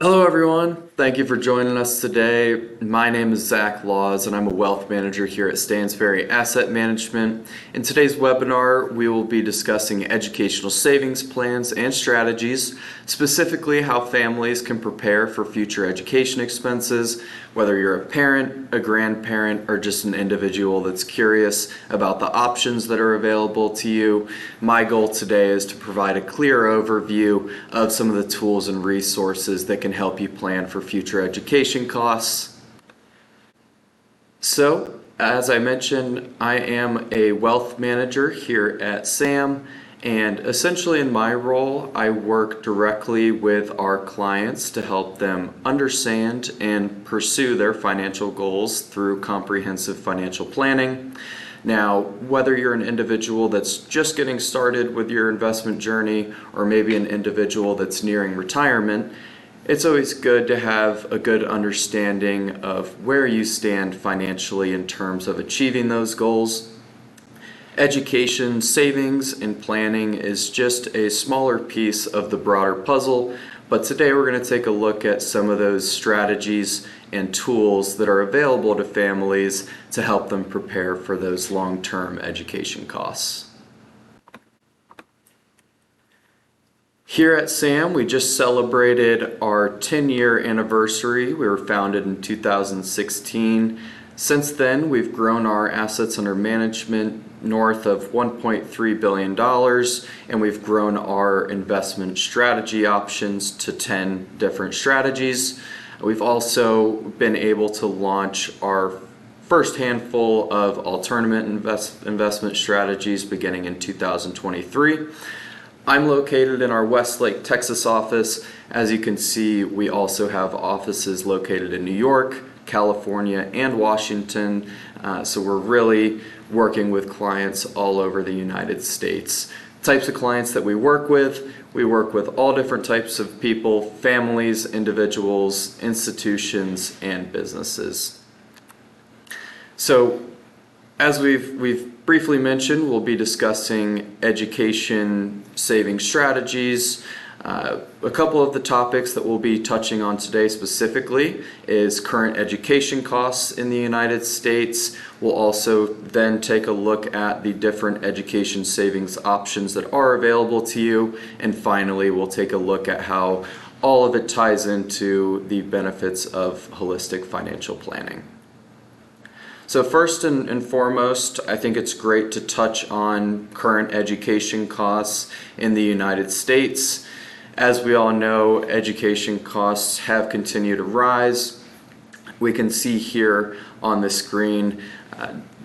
Hello, everyone. Thank you for joining us today. My name is Zach Laws, and I'm a wealth manager here at Stansberry Asset Management. In today's webinar, we will be discussing educational savings plans and strategies, specifically how families can prepare for future education expenses, whether you're a parent, a grandparent, or just an individual that's curious about the options that are available to you. My goal today is to provide a clear overview of some of the tools and resources that can help you plan for future education costs. So, as I mentioned, I am a wealth manager here at SAM, and essentially in my role, I work directly with our clients to help them understand and pursue their financial goals through comprehensive financial planning. Now, whether you're an individual that's just getting started with your investment journey, or maybe an individual that's nearing retirement, it's always good to have a good understanding of where you stand financially in terms of achieving those goals. Education, savings, and planning is just a smaller piece of the broader puzzle, but today we're going to take a look at some of those strategies and tools that are available to families to help them prepare for those long-term education costs. Here at SAM, we just celebrated our 10-year anniversary. We were founded in 2016. Since then, we've grown our assets under management north of $1.3 billion, and we've grown our investment strategy options to 10 different strategies. We've also been able to launch our first handful of alternative investment strategies beginning in 2023. I'm located in our Westlake, Texas office. As you can see, we also have offices located in New York, California, and Washington. So we're really working with clients all over the United States. Types of clients that we work with all different types of people, families, individuals, institutions, and businesses. So as we've briefly mentioned, we'll be discussing education saving strategies. A couple of the topics that we'll be touching on today specifically is current education costs in the United States. We'll also then take a look at the different education savings options that are available to you. And finally, we'll take a look at how all of it ties into the benefits of holistic financial planning. So first and foremost, I think it's great to touch on current education costs in the United States. As we all know, education costs have continued to rise. We can see here on the screen,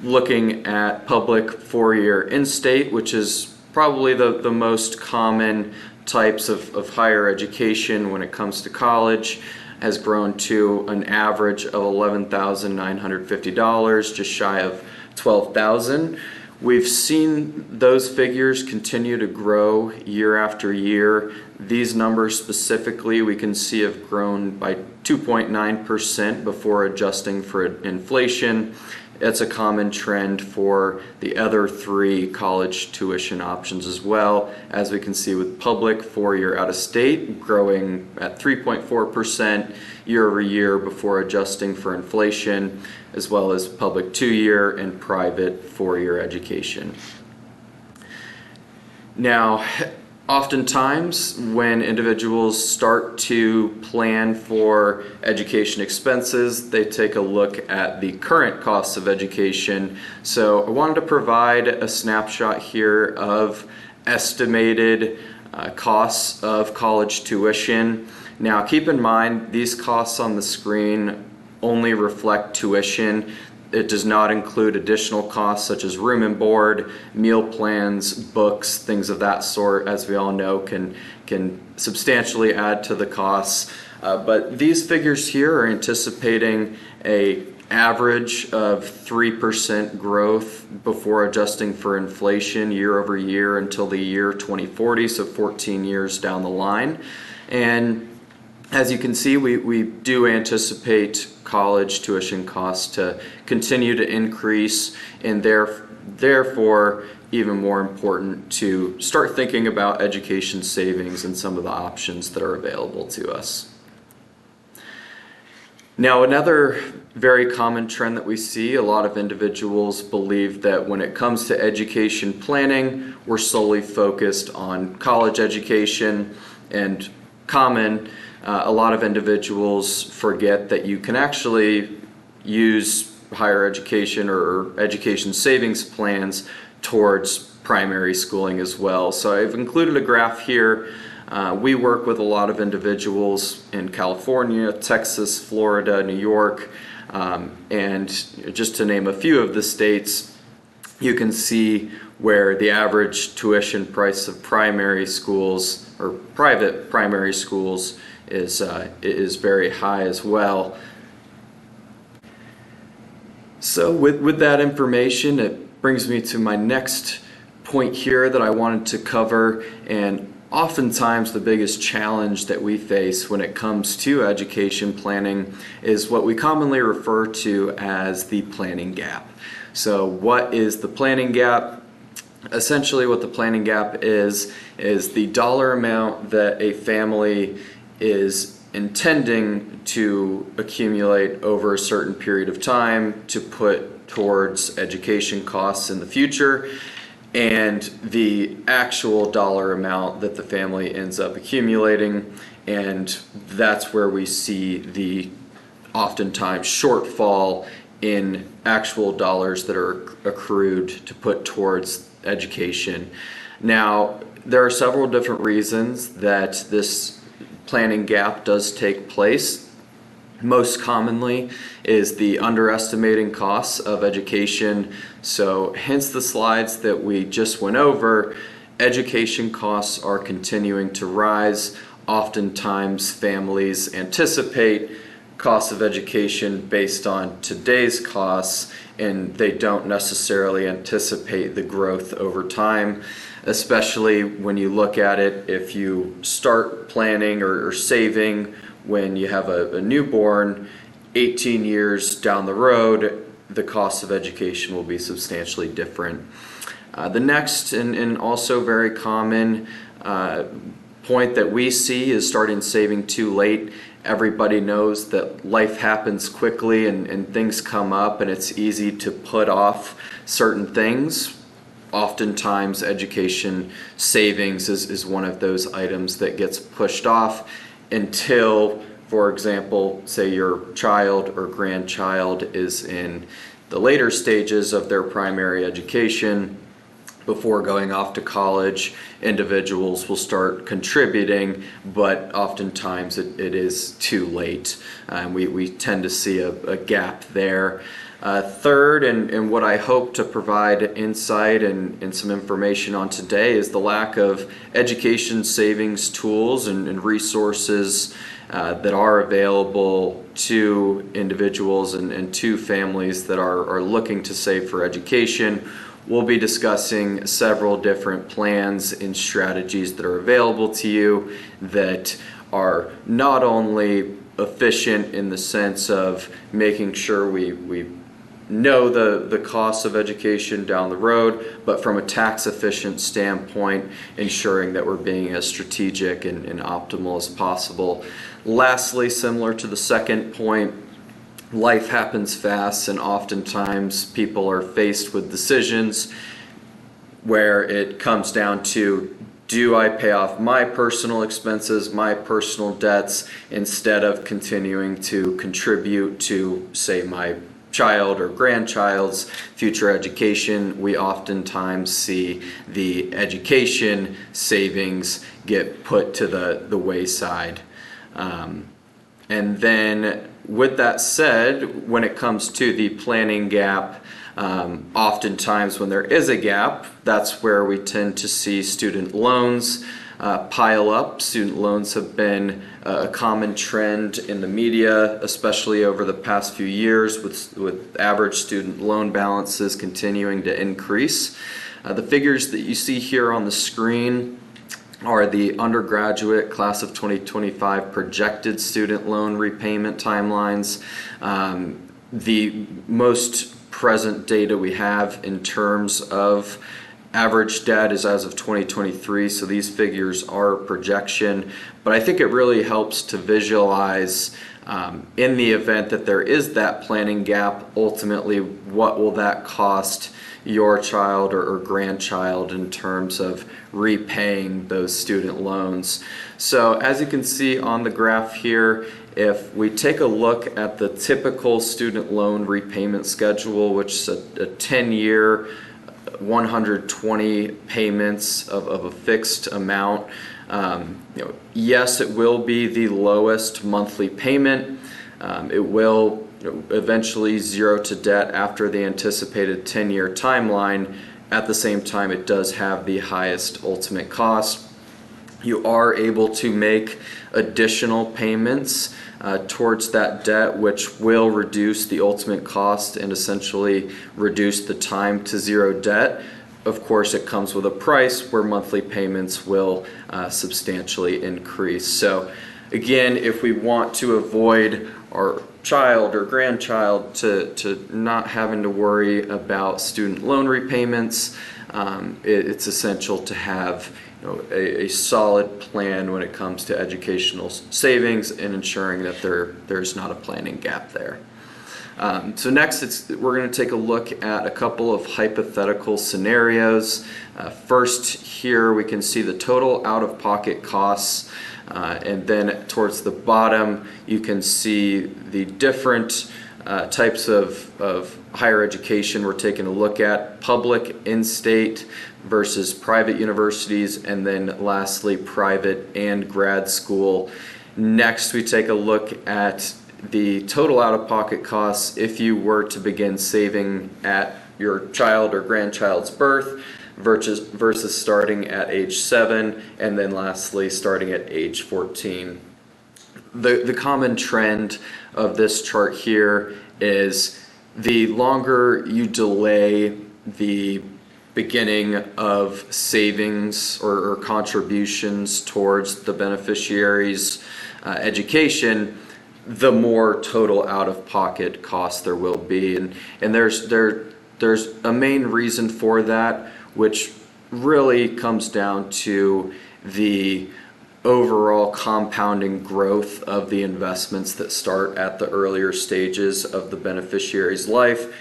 looking at public four-year in-state, which is probably the most common types of higher education when it comes to college, has grown to an average of $11,950, just shy of $12,000. We've seen those figures continue to grow year after year. These numbers specifically we can see have grown by 2.9% before adjusting for inflation. It's a common trend for the other three college tuition options as well, as we can see with public four-year out-of-state growing at 3.4% year over year before adjusting for inflation, as well as public two-year and private four-year education. Now, oftentimes when individuals start to plan for education expenses, they take a look at the current costs of education. So I wanted to provide a snapshot here of estimated costs of college tuition. Now keep in mind, these costs on the screen only reflect tuition. It does not include additional costs such as room and board, meal plans, books, things of that sort, as we all know can substantially add to the costs. But these figures here are anticipating an average of 3% growth before adjusting for inflation year over year until the year 2040, so 14 years down the line. And as you can see, we do anticipate college tuition costs to continue to increase, and therefore even more important to start thinking about education savings and some of the options that are available to us. Now, another very common trend that we see, a lot of individuals believe that when it comes to education planning, we're solely focused on college education, and a lot of individuals forget that you can actually use higher education or education savings plans towards primary schooling as well. So I've included a graph here. We work with a lot of individuals in California, Texas, Florida, New York, and just to name a few of the states, you can see where the average tuition price of primary schools or private primary schools is very high as well. So with that information, it brings me to my next point here that I wanted to cover. And oftentimes the biggest challenge that we face when it comes to education planning is what we commonly refer to as the planning gap. So what is the planning gap? Essentially what the planning gap is the dollar amount that a family is intending to accumulate over a certain period of time to put towards education costs in the future, and the actual dollar amount that the family ends up accumulating. And that's where we see the oftentimes shortfall in actual dollars that are accrued to put towards education. Now, there are several different reasons that this planning gap does take place. Most commonly is the underestimating costs of education. So hence the slides that we just went over, education costs are continuing to rise. Oftentimes families anticipate costs of education based on today's costs, and they don't necessarily anticipate the growth over time, especially when you look at it, if you start planning or saving when you have a newborn, 18 years down the road, the cost of education will be substantially different. The next and also very common point that we see is starting saving too late. Everybody knows that life happens quickly and things come up, and it's easy to put off certain things. Oftentimes education savings is one of those items that gets pushed off until, for example, say your child or grandchild is in the later stages of their primary education. Before going off to college, individuals will start contributing, but oftentimes it is too late. We tend to see a gap there. Third, and what I hope to provide insight and some information on today, is the lack of education savings tools and resources that are available to individuals and to families that are looking to save for education. We'll be discussing several different plans and strategies that are available to you that are not only efficient in the sense of making sure we know the costs of education down the road, but from a tax efficient standpoint, ensuring that we're being as strategic and optimal as possible. Lastly, similar to the second point, life happens fast, and oftentimes people are faced with decisions where it comes down to, do I pay off my personal expenses, my personal debts, instead of continuing to contribute to, say, my child or grandchild's future education? We oftentimes see the education savings get put to the wayside. And then with that said, when it comes to the planning gap, oftentimes when there is a gap, that's where we tend to see student loans pile up. Student loans have been a common trend in the media, especially over the past few years, with average student loan balances continuing to increase. The figures that you see here on the screen are the undergraduate class of 2025 projected student loan repayment timelines. The most present data we have in terms of Average debt is as of 2023, so these figures are projection, but I think it really helps to visualize in the event that there is that planning gap, ultimately what will that cost your child or grandchild in terms of repaying those student loans. So as you can see on the graph here, if we take a look at the typical student loan repayment schedule, which is a 10-year 120 payments of a fixed amount. Yes, it will be the lowest monthly payment. It will eventually zero to debt after the anticipated 10-year timeline. At the same time, it does have the highest ultimate cost. You are able to make additional payments towards that debt, which will reduce the ultimate cost and essentially reduce the time to zero debt. Of course, it comes with a price where monthly payments will substantially increase. So again, if we want to avoid our child or grandchild to not having to worry about student loan repayments, it's essential to have a solid plan when it comes to educational savings and ensuring that there's not a planning gap there. So next, we're going to take a look at a couple of hypothetical scenarios. First, here we can see the total out-of-pocket costs, and then towards the bottom you can see the different types of higher education we're taking a look at: public, in-state versus private universities, and then lastly private and grad school. Next, we take a look at the total out-of-pocket costs if you were to begin saving at your child or grandchild's birth versus starting at age 7, and then lastly starting at age 14. The common trend of this chart here is the longer you delay the beginning of savings or contributions towards the beneficiary's education, the more total out-of-pocket costs there will be. And there's a main reason for that, which really comes down to the overall compounding growth of the investments that start at the earlier stages of the beneficiary's life.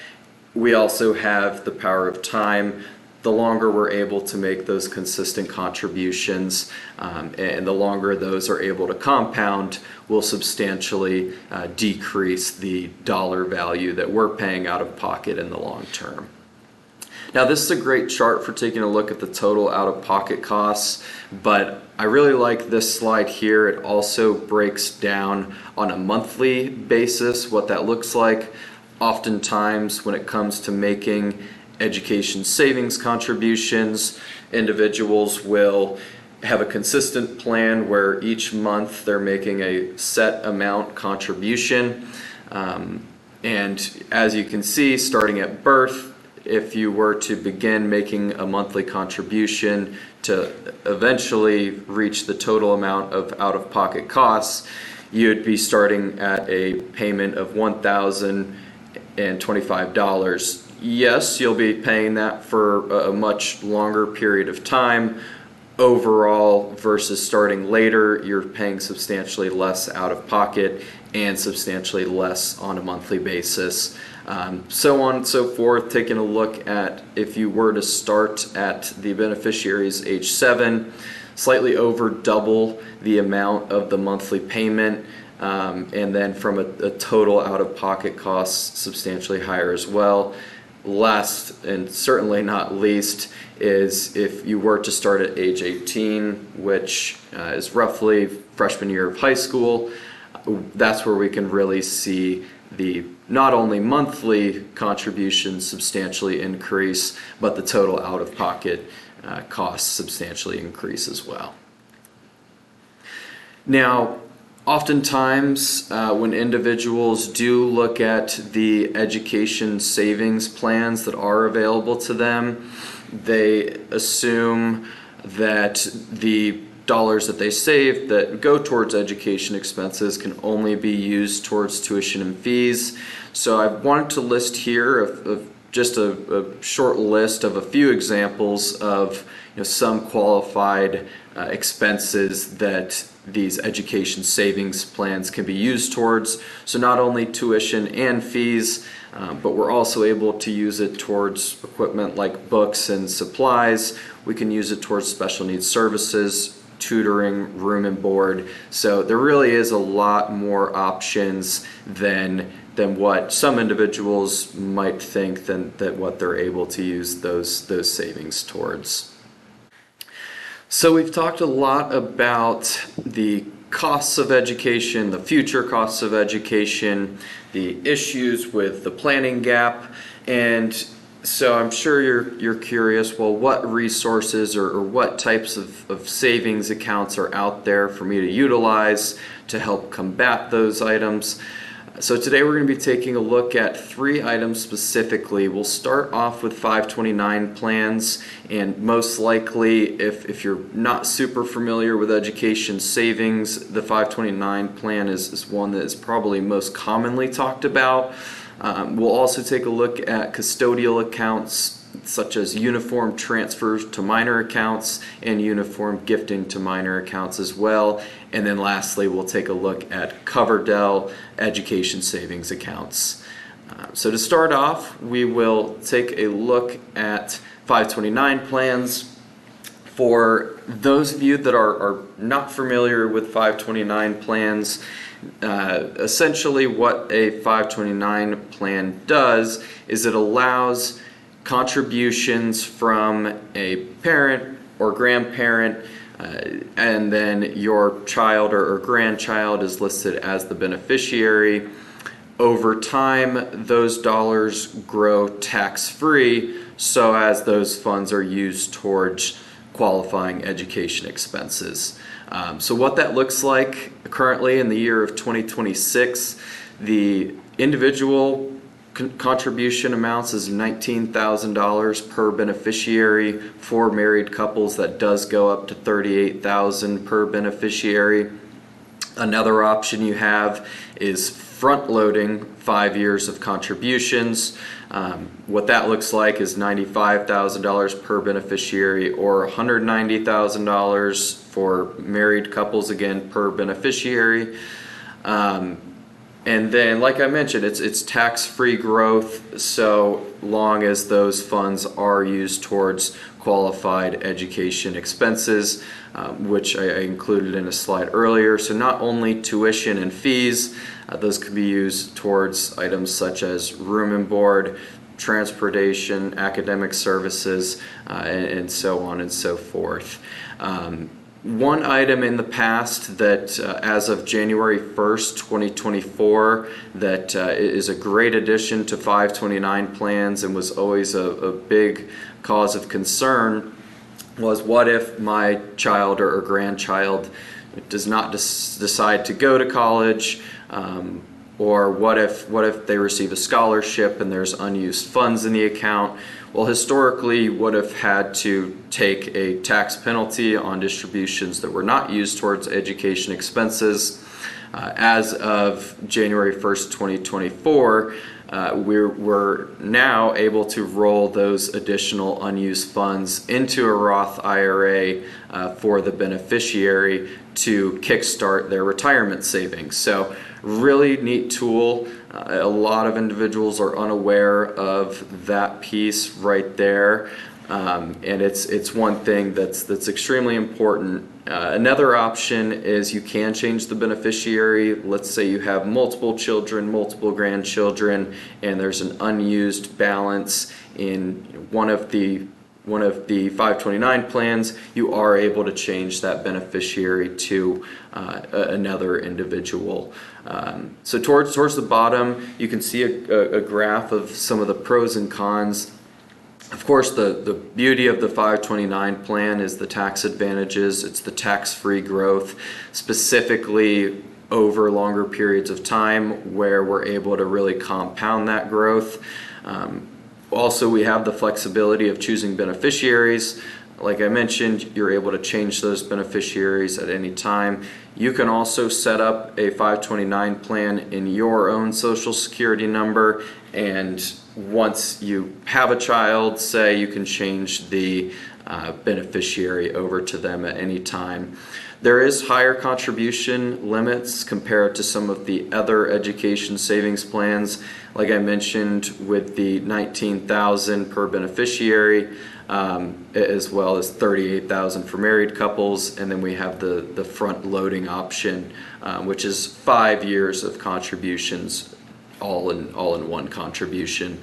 We also have the power of time. The longer we're able to make those consistent contributions, and the longer those are able to compound, will substantially decrease the dollar value that we're paying out of pocket in the long term. Now, this is a great chart for taking a look at the total out-of-pocket costs, but I really like this slide here. It also breaks down on a monthly basis what that looks like. Oftentimes, when it comes to making education savings contributions, individuals will have a consistent plan where each month they're making a set amount contribution. And as you can see, starting at birth, if you were to begin making a monthly contribution to eventually reach the total amount of out-of-pocket costs, you'd be starting at a payment of $1,025. Yes, you'll be paying that for a much longer period of time. Overall, versus starting later, you're paying substantially less out of pocket and substantially less on a monthly basis. So on and so forth, taking a look at if you were to start at the beneficiary's age 7, slightly over double the amount of the monthly payment, and then from a total out-of-pocket cost substantially higher as well. Last and certainly not least is if you were to start at age 18, which is roughly freshman year of high school. That's where we can really see the not only monthly contributions substantially increase, but the total out-of-pocket costs substantially increase as well. Now, oftentimes, when individuals do look at the education savings plans that are available to them, they assume that the dollars that they save that go towards education expenses can only be used towards tuition and fees. So I wanted to list here a just a short list of a few examples of some qualified expenses that these education savings plans can be used towards. So not only tuition and fees, but we're also able to use it towards equipment like books and supplies. We can use it towards special needs services, tutoring, room and board. So there really is a lot more options than what some individuals might think than what they're able to use those savings towards. So we've talked a lot about the costs of education, the future costs of education, the issues with the planning gap, and so I'm sure you're curious, well, what resources or what types of savings accounts are out there for me to utilize to help combat those items? So today we're going to be taking a look at 3 items specifically. We'll start off with 529 plans, and most likely if you're not super familiar with education savings, the 529 plan is one that is probably most commonly talked about. We'll also take a look at custodial accounts such as uniform transfers to minor accounts and uniform gifting to minor accounts as well. And then lastly, we'll take a look at Coverdell education savings accounts. So to start off, we will take a look at 529 plans. For those of you that are not familiar with 529 plans, essentially what a 529 plan does is it allows contributions from a parent or grandparent, and then your child or grandchild is listed as the beneficiary. Over time, those dollars grow tax-free, so as those funds are used towards qualifying education expenses. So what that looks like currently in the year of 2026, the individual contribution amounts is $19,000 per beneficiary. For married couples, that does go up to $38,000 per beneficiary. Another option you have is front-loading 5 years of contributions. What that looks like is $95,000 per beneficiary, or $190,000 for married couples, again, per beneficiary. And then, like I mentioned, it's tax-free growth so long as those funds are used towards qualified education expenses, which I included in a slide earlier. So not only tuition and fees, those could be used towards items such as room and board, transportation, academic services, and so on and so forth. One item in the past that as of January 1st, 2024, that is a great addition to 529 plans and was always a big cause of concern was, what if my child or grandchild does not decide to go to college, or what if they receive a scholarship and there's unused funds in the account? Well, historically, you would have had to take a tax penalty on distributions that were not used towards education expenses. As of January 1st, 2024, we're now able to roll those additional unused funds into a Roth IRA for the beneficiary to kickstart their retirement savings. So really neat tool. A lot of individuals are unaware of that piece right there, and it's one thing that's extremely important. Another option is you can change the beneficiary. Let's say you have multiple children, multiple grandchildren, and there's an unused balance in one of the 529 plans. You are able to change that beneficiary to another individual. So towards the bottom, you can see a graph of some of the pros and cons. Of course, the beauty of the 529 plan is the tax advantages. It's the tax-free growth, specifically over longer periods of time where we're able to really compound that growth. Also, we have the flexibility of choosing beneficiaries. like I mentioned, you're able to change those beneficiaries at any time. You can also set up a 529 plan in your own Social Security number, and once you have a child, say, you can change the beneficiary over to them at any time. There is higher contribution limits compared to some of the other education savings plans. Like I mentioned, with the $19,000 per beneficiary, as well as $38,000 for married couples, and then we have the front loading option, which is 5 years of contributions, all in one contribution.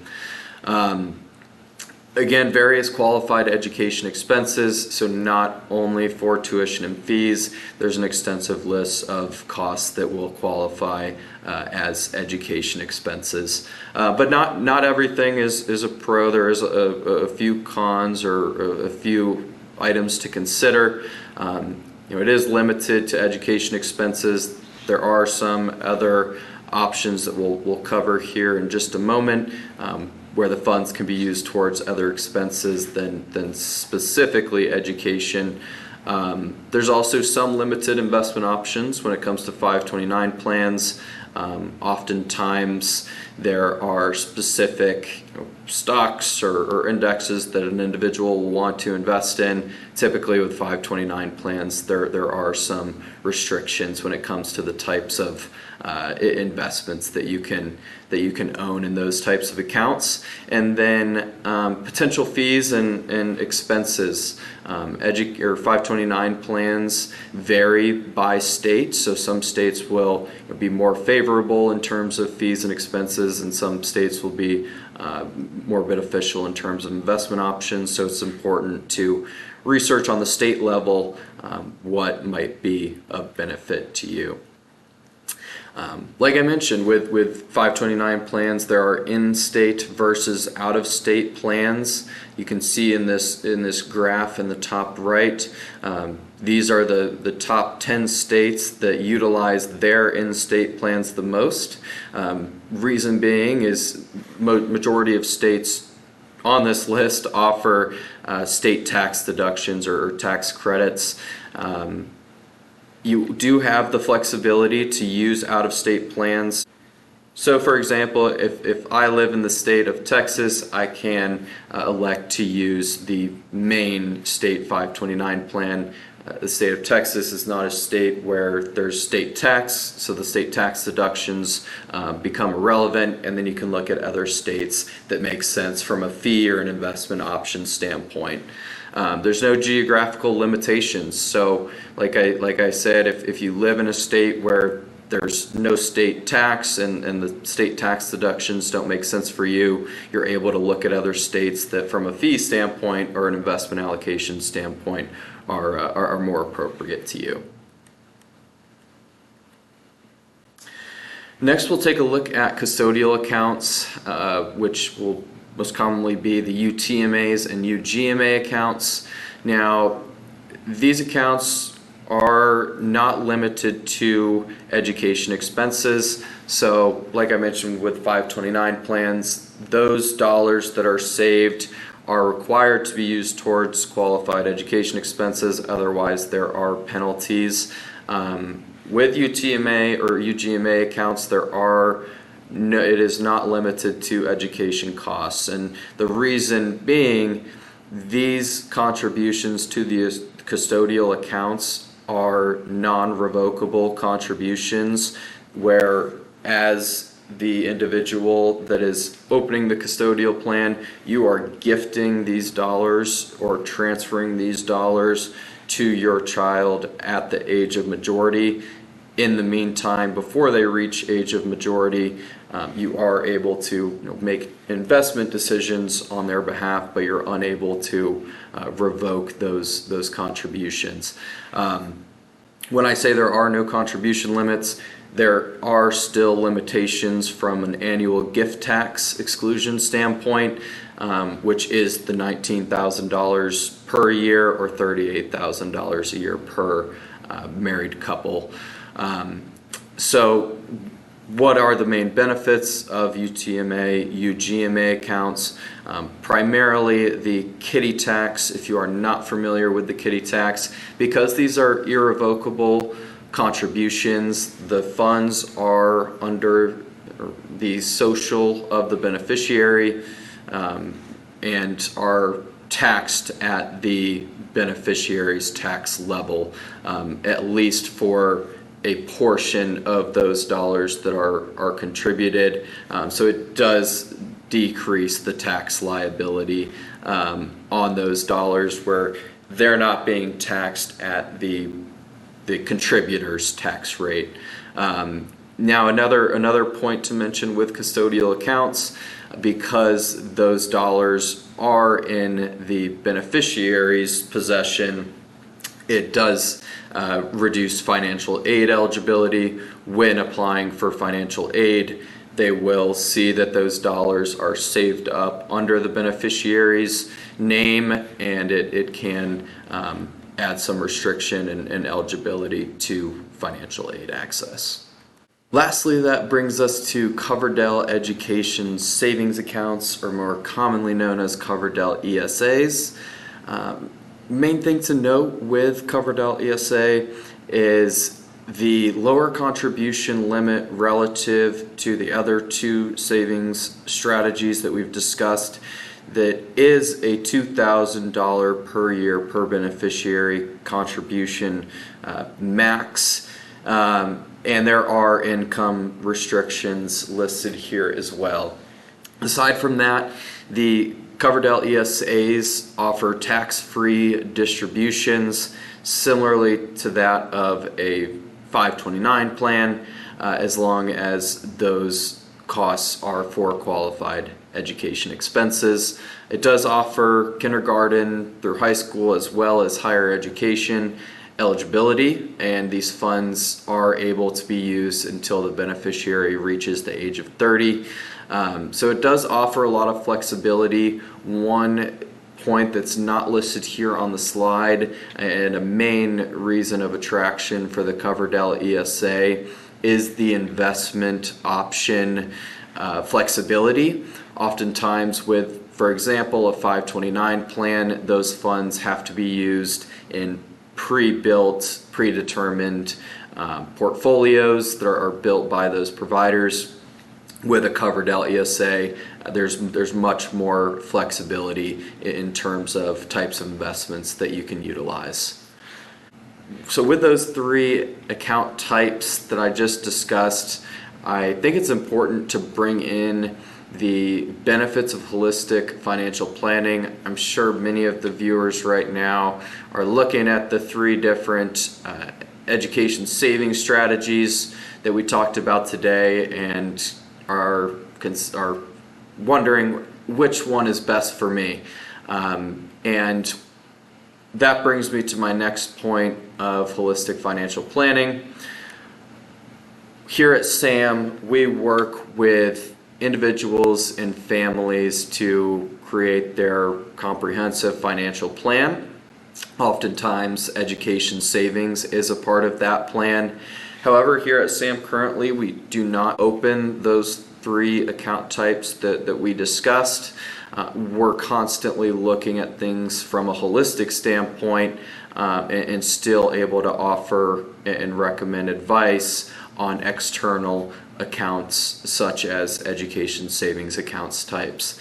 Again, various qualified education expenses, so not only for tuition and fees, there's an extensive list of costs that will qualify as education expenses. But not everything is a pro. There is a few cons or a few items to consider. It is limited to education expenses. There are some other options that we'll cover here in just a moment, where the funds can be used towards other expenses than specifically education. There's also some limited investment options when it comes to 529 plans. Oftentimes there are specific stocks or indexes that an individual will want to invest in. Typically with 529 plans, there are some restrictions when it comes to the types of investments that you can own in those types of accounts. And then potential fees and expenses. Or 529 plans vary by state, so some states will be more favorable in terms of fees and expenses, and some states will be more beneficial in terms of investment options. So it's important to research on the state level what might be of benefit to you. Like I mentioned, with 529 plans, there are in-state versus out-of-state plans. You can see in this graph in the top right, these are the top 10 states that utilize their in-state plans the most. Reason being is majority of states on this list offer state tax deductions or tax credits. You do have the flexibility to use out-of-state plans. So for example, if I live in the state of Texas, I can elect to use the main state 529 plan. The state of Texas is not a state where there's state tax, so the state tax deductions become irrelevant, and then you can look at other states that make sense from a fee or an investment option standpoint. There's no geographical limitations, so like I said, if you live in a state where there's no state tax and the state tax deductions don't make sense for you, you're able to look at other states that from a fee standpoint or an investment allocation standpoint are more appropriate to you. Next, we'll take a look at custodial accounts, which will most commonly be the UTMAs and UGMA accounts. Now, these accounts are not limited to education expenses. So, like I mentioned with 529 plans, those dollars that are saved are required to be used towards qualified education expenses. Otherwise, there are penalties. With UTMA or UGMA accounts, it is not limited to education costs, and the reason being, these contributions to the custodial accounts are non-revocable contributions, whereas the individual that is opening the custodial plan, you are gifting these dollars or transferring these dollars to your child at the age of majority. In the meantime, before they reach age of majority, you are able to make investment decisions on their behalf, but you're unable to revoke those contributions. When I say there are no contribution limits, there are still limitations from an annual gift tax exclusion standpoint, which is the $19,000 per year or $38,000 a year per married couple. So What are the main benefits of UTMA, UGMA accounts? Primarily the kiddie tax, if you are not familiar with the kiddie tax, because these are irrevocable contributions, the funds are under the social of the beneficiary and are taxed at the beneficiary's tax level, at least for a portion of those dollars that are contributed. So it does decrease the tax liability on those dollars where they're not being taxed at the contributor's tax rate. Now another point to mention with custodial accounts, because those dollars are in the beneficiary's possession, it does reduce financial aid eligibility. When applying for financial aid, they will see that those dollars are saved up under the beneficiary's name, and it can add some restriction and eligibility to financial aid access. Lastly, that brings us to Coverdell Education Savings Accounts, or more commonly known as Coverdell ESAs. Main thing to note with Coverdell ESA is the lower contribution limit relative to the other two savings strategies that we've discussed. That is a $2,000 per year per beneficiary contribution max. And there are income restrictions listed here as well. Aside from that, the Coverdell ESAs offer tax-free distributions similarly to that of a 529 plan, as long as those costs are for qualified education expenses. It does offer kindergarten through high school as well as higher education eligibility, and these funds are able to be used until the beneficiary reaches the age of 30. So it does offer a lot of flexibility. One point that's not listed here on the slide, and a main reason of attraction for the Coverdell ESA, is the investment option flexibility. Oftentimes with, for example, a 529 plan, those funds have to be used in pre-built, predetermined portfolios that are built by those providers. With a Coverdell ESA, there's much more flexibility in terms of types of investments that you can utilize. So with those three account types that I just discussed, I think it's important to bring in the benefits of holistic financial planning. I'm sure many of the viewers right now are looking at the three different education savings strategies that we talked about today and are wondering which one is best for me. And that brings me to my next point of holistic financial planning. Here at SAM, we work with individuals and families to create their comprehensive financial plan. Oftentimes, education savings is a part of that plan. However, here at SAM currently, we do not open those three account types that we discussed. We're constantly looking at things from a holistic standpoint and still able to offer and recommend advice on external accounts such as education savings accounts types.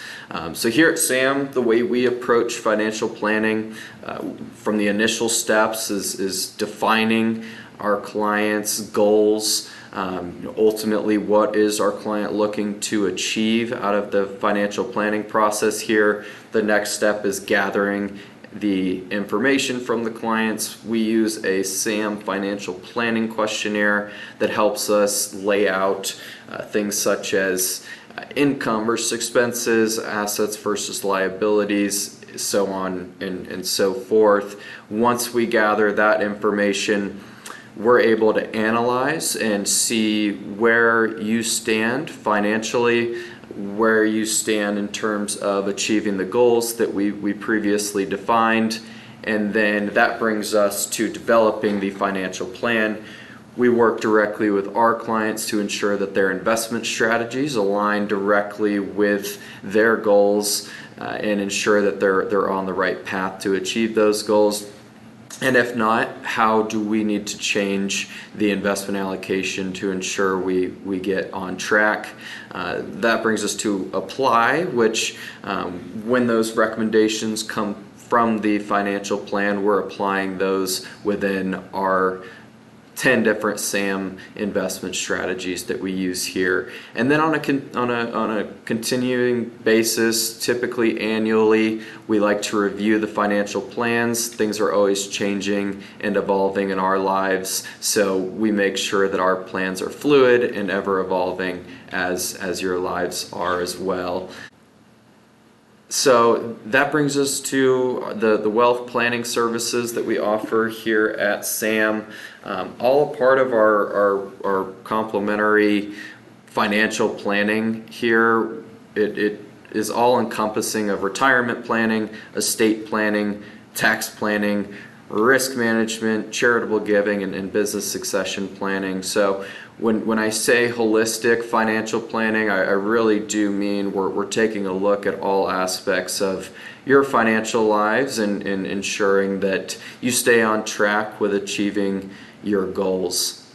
So here at SAM, the way we approach financial planning from the initial steps is defining our client's goals. Ultimately, what is our client looking to achieve out of the financial planning process here? The next step is gathering the information from the clients. We use a SAM financial planning questionnaire that helps us lay out things such as income versus expenses, assets versus liabilities, so on and so forth. Once we gather that information, we're able to analyze and see where you stand financially, where you stand in terms of achieving the goals that we previously defined, and then that brings us to developing the financial plan, We work directly with our clients to ensure that their investment strategies align directly with their goals and ensure that they're on the right path to achieve those goals. And if not, how do we need to change the investment allocation to ensure we get on track? That brings us to apply, which when those recommendations come from the financial plan, we're applying those within our 10 different SAM investment strategies that we use here. And then on a continuing basis, typically annually, we like to review the financial plans. Things are always changing and evolving in our lives, so we make sure that our plans are fluid and ever evolving as your lives are as well. So that brings us to the wealth planning services that we offer here at SAM. All a part of our complimentary financial planning here. It is all encompassing of retirement planning, estate planning, tax planning, risk management, charitable giving, and business succession planning. So when I say holistic financial planning, I really do mean we're taking a look at all aspects of your financial lives and ensuring that you stay on track with achieving your goals.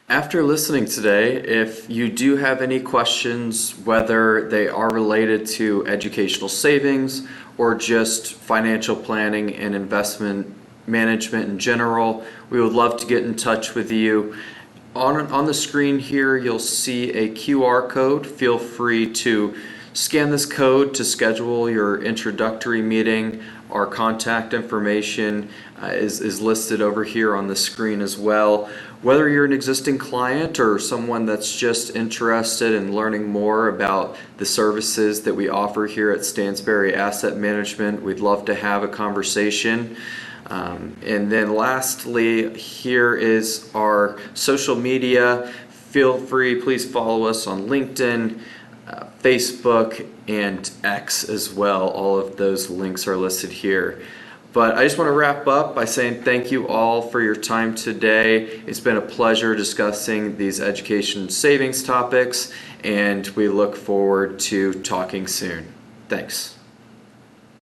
After listening today, if you do have any questions, whether they are related to educational savings or just financial planning and investment management in general, we would love to get in touch with you. On the screen here, you'll see a QR code. Feel free to scan this code to schedule your introductory meeting. Our contact information is listed over here on the screen as well. Whether you're an existing client or someone that's just interested in learning more about the services that we offer here at Stansberry Asset Management, we'd love to have a conversation. And then lastly, here is our social media. Feel free, please follow us on LinkedIn, Facebook, and X as well. All of those links are listed here. But I just want to wrap up by saying thank you all for your time today. It's been a pleasure discussing these education savings topics, and we look forward to talking soon. Thanks.